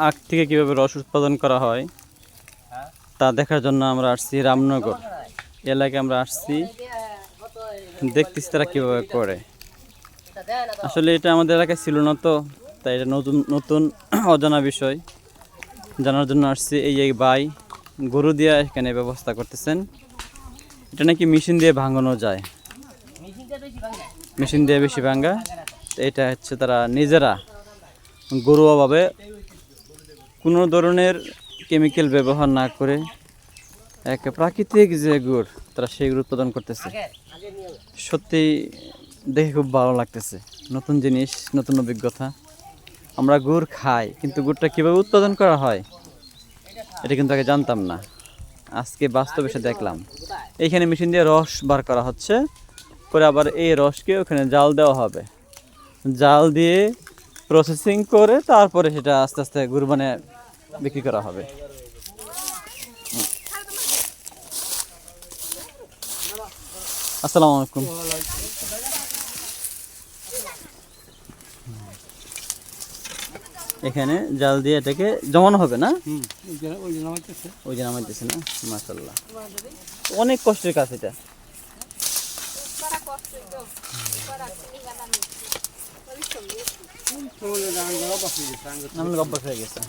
আখ থেকে কীভাবে রস উৎপাদন করা হয় তা দেখার জন্য আমরা আসছি রামনগর এলাকায়। আমরা আসছি, দেখতেছি তারা কীভাবে করে। আসলে এটা আমাদের এলাকায় ছিল না, তো তাই এটা নতুন নতুন অজানা বিষয় জানার জন্য আসছি। এই ভাই গরু দিয়ে এখানে ব্যবস্থা করতেছেন। এটা নাকি মেশিন দিয়ে ভাঙানো যায়, মেশিন দিয়ে বেশি ভাঙা। এটা হচ্ছে তারা নিজেরা ঘরোয়াভাবে কোনো ধরনের কেমিক্যাল ব্যবহার না করে এক প্রাকৃতিক যে গুড় তারা সেই গুড় উৎপাদন করতেছে। সত্যি দেখে খুব ভালো লাগতেছে, নতুন জিনিস, নতুন অভিজ্ঞতা। আমরা গুড় খাই, কিন্তু গুড়টা কীভাবে উৎপাদন করা হয় এটা কিন্তু আগে জানতাম না। আজকে বাস্তবে এসে দেখলাম এইখানে মেশিন দিয়ে রস বার করা হচ্ছে, পরে আবার এই রসকে ওখানে জাল দেওয়া হবে, জাল দিয়ে প্রসেসিং করে তারপরে সেটা আস্তে আস্তে গুড় বানিয়ে বিক্রি করা হবে। আসসালামু আলাইকুম। এখানে জাল দিয়ে এটাকে জমানো হবে না? ওই যে নামাইতেছে না? মাশাআল্লাহ, অনেক কষ্টের কাজ এটা। অভ্যাস হয়ে গেছে।